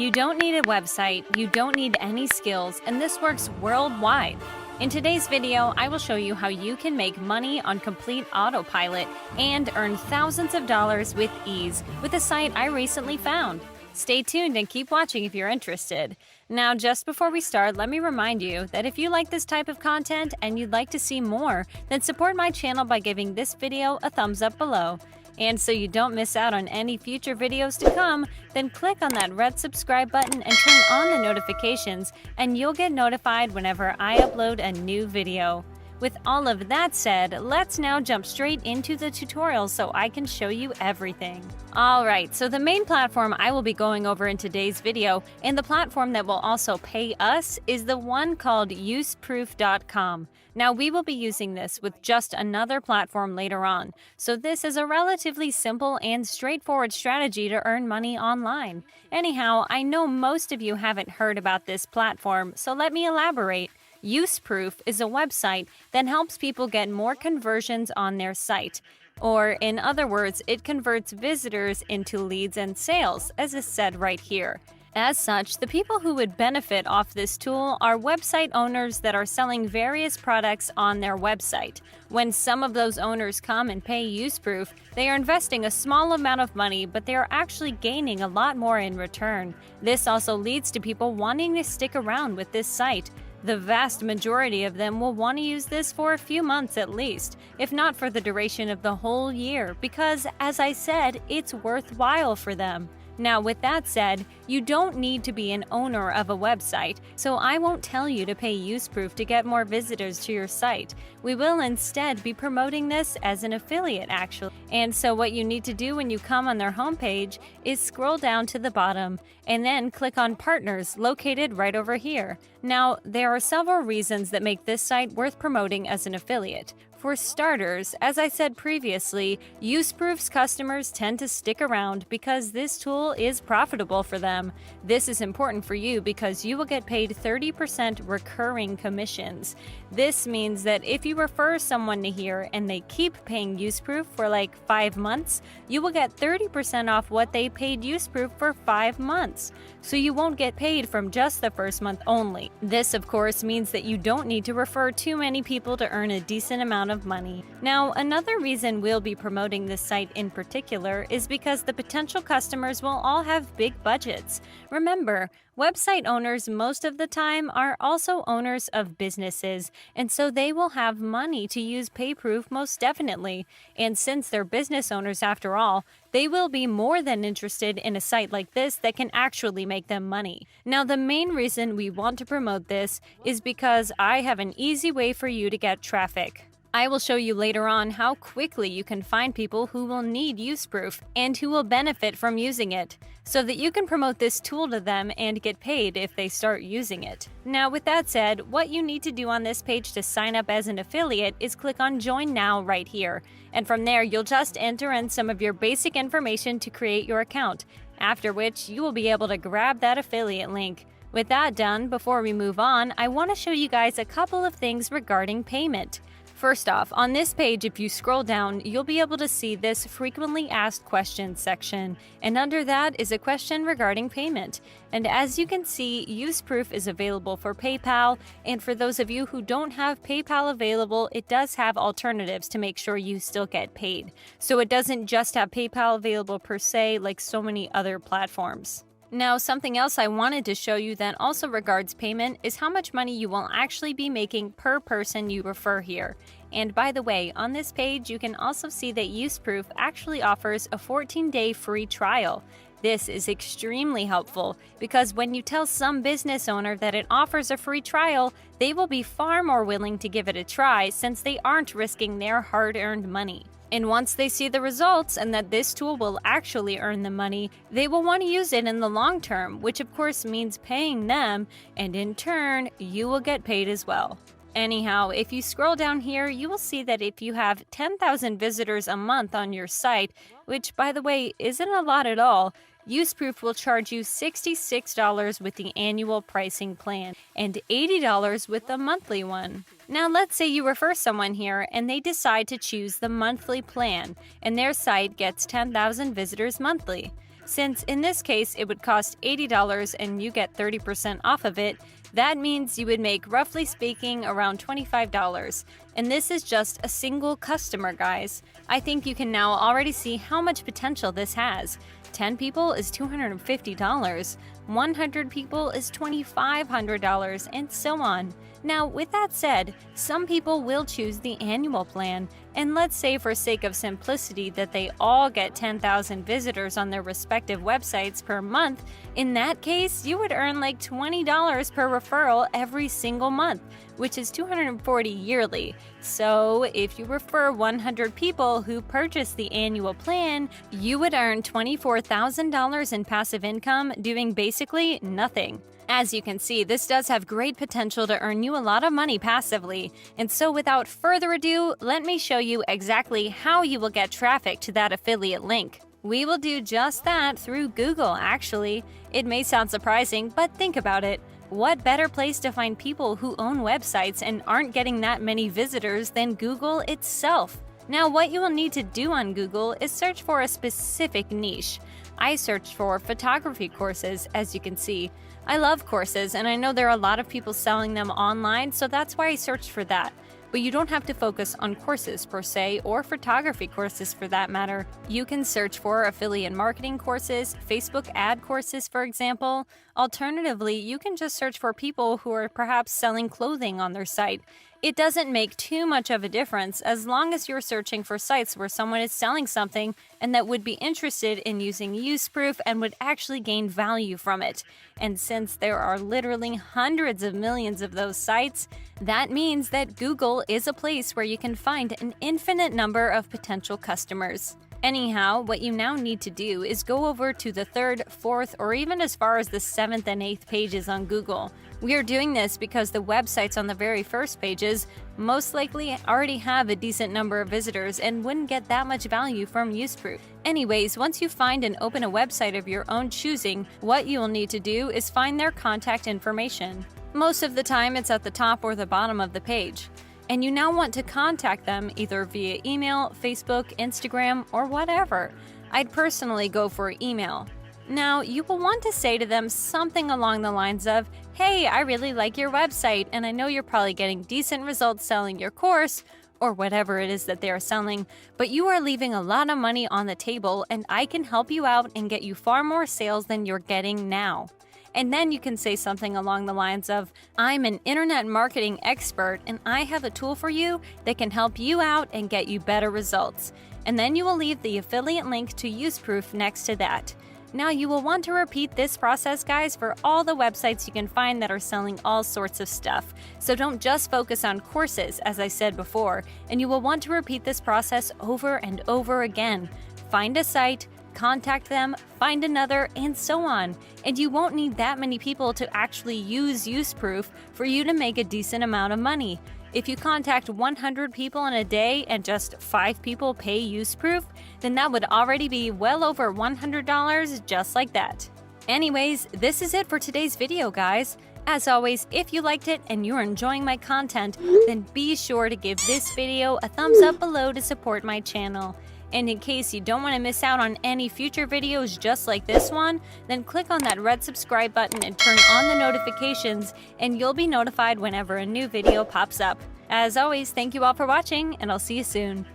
You don't need a website, you don't need any skills, and this works worldwide. In today's video, I will show you how you can make money on complete autopilot and earn thousands of dollars with ease with a site I recently found. Stay tuned and keep watching if you're interested. Now, just before we start, let me remind you that if you like this type of content and you'd like to see more, then support my channel by giving this video a thumbs up below. And so you don't miss out on any future videos to come, then click on that red subscribe button and turn on the notifications, and you'll get notified whenever I upload a new video. With all of that said, let's now jump straight into the tutorial so I can show you everything. Alright, so the main platform I will be going over in today's video, and the platform that will also pay us, is the one called useproof.com. Now, we will be using this with just another platform later on, so this is a relatively simple and straightforward strategy to earn money online. Anyhow, I know most of you haven't heard about this platform, so let me elaborate. Useproof is a website that helps people get more conversions on their site. Or, in other words, it converts visitors into leads and sales, as is said right here. As such, the people who would benefit off this tool are website owners that are selling various products on their website. When some of those owners come and pay Useproof, they are investing a small amount of money, but they are actually gaining a lot more in return. This also leads to people wanting to stick around with this site. The vast majority of them will want to use this for a few months at least, if not for the duration of the whole year, because, as I said, it's worthwhile for them. Now, with that said, you don't need to be an owner of a website, so I won't tell you to pay Useproof to get more visitors to your site. We will instead be promoting this as an affiliate, actually. And so what you need to do when you come on their homepage is scroll down to the bottom and then click on Partners, located right over here. Now, there are several reasons that make this site worth promoting as an affiliate. For starters, as I said previously, Useproof's customers tend to stick around because this tool is profitable for them. This is important for you because you will get paid 30% recurring commissions. This means that if you refer someone to here and they keep paying Useproof for like 5 months, you will get 30% off what they paid Useproof for 5 months. So you won't get paid from just the first month only. This, of course, means that you don't need to refer too many people to earn a decent amount of money. Now, another reason we'll be promoting this site in particular is because the potential customers will all have big budgets. Remember, website owners most of the time are also owners of businesses, and so they will have money to use PayProof most definitely. And since they're business owners after all, they will be more than interested in a site like this that can actually make them money. Now, the main reason we want to promote this is because I have an easy way for you to get traffic. I will show you later on how quickly you can find people who will need Useproof and who will benefit from using it, so that you can promote this tool to them and get paid if they start using it. Now, with that said, what you need to do on this page to sign up as an affiliate is click on Join Now right here, and from there you'll just enter in some of your basic information to create your account, after which you will be able to grab that affiliate link. With that done, before we move on, I want to show you guys a couple of things regarding payment. First off, on this page, if you scroll down, you'll be able to see this frequently asked questions section, and under that is a question regarding payment. And as you can see, Useproof is available for PayPal, and for those of you who don't have PayPal available, it does have alternatives to make sure you still get paid. So it doesn't just have PayPal available per se like so many other platforms. Now, something else I wanted to show you that also regards payment is how much money you will actually be making per person you refer here. And by the way, on this page, you can also see that Useproof actually offers a 14-day free trial. This is extremely helpful because when you tell some business owner that it offers a free trial, they will be far more willing to give it a try since they aren't risking their hard-earned money. And once they see the results and that this tool will actually earn them money, they will want to use it in the long term, which of course means paying them, and in turn, you will get paid as well. Anyhow, if you scroll down here, you will see that if you have 10,000 visitors a month on your site, which by the way isn't a lot at all, Useproof will charge you $66 with the annual pricing plan and $80 with the monthly one. Now let's say you refer someone here and they decide to choose the monthly plan and their site gets 10,000 visitors monthly. Since in this case it would cost $80 and you get 30% off of it, that means you would make, roughly speaking, around $25. And this is just a single customer, guys. I think you can now already see how much potential this has. 10 people is $250, 100 people is $2,500, and so on. Now, with that said, some people will choose the annual plan, and let's say for sake of simplicity that they all get 10,000 visitors on their respective websites per month. In that case, you would earn like $20 per referral every single month, which is $240 yearly. So, if you refer 100 people who purchase the annual plan, you would earn $24,000 in passive income doing basically nothing. As you can see, this does have great potential to earn you a lot of money passively. And so without further ado, let me show you exactly how you will get traffic to that affiliate link. We will do just that through Google, actually. It may sound surprising, but think about it. What better place to find people who own websites and aren't getting that many visitors than Google itself? Now, what you will need to do on Google is search for a specific niche. I searched for photography courses, as you can see. I love courses, and I know there are a lot of people selling them online, so that's why I searched for that. But you don't have to focus on courses per se, or photography courses for that matter. You can search for affiliate marketing courses, Facebook ad courses, for example. Alternatively, you can just search for people who are perhaps selling clothing on their site. It doesn't make too much of a difference as long as you're searching for sites where someone is selling something and that would be interested in using use proof and would actually gain value from it. And since there are literally hundreds of millions of those sites, that means that Google is a place where you can find an infinite number of potential customers. Anyhow, what you now need to do is go over to the 3rd, 4th, or even as far as the 7th and 8th pages on Google. We are doing this because the websites on the very first pages most likely already have a decent number of visitors and wouldn't get that much value from useproof. Anyways, once you find and open a website of your own choosing, what you will need to do is find their contact information. Most of the time, it's at the top or the bottom of the page. And you now want to contact them either via email, Facebook, Instagram, or whatever. I'd personally go for email. Now, you will want to say to them something along the lines of, "Hey, I really like your website, and I know you're probably getting decent results selling your course," or whatever it is that they are selling, "but you are leaving a lot of money on the table, and I can help you out and get you far more sales than you're getting now." And then you can say something along the lines of, "I'm an internet marketing expert and I have a tool for you that can help you out and get you better results." And then you will leave the affiliate link to useproof next to that. Now you will want to repeat this process, guys, for all the websites you can find that are selling all sorts of stuff. So don't just focus on courses, as I said before, and you will want to repeat this process over and over again. Find a site, contact them, find another, and so on. And you won't need that many people to actually use useproof for you to make a decent amount of money. If you contact 100 people in a day and just 5 people pay useproof, then that would already be well over $100 just like that. Anyways, this is it for today's video, guys. As always, if you liked it and you're enjoying my content, then be sure to give this video a thumbs up below to support my channel. And in case you don't want to miss out on any future videos just like this one, then click on that red subscribe button and turn on the notifications, and you'll be notified whenever a new video pops up. As always, thank you all for watching, and I'll see you soon.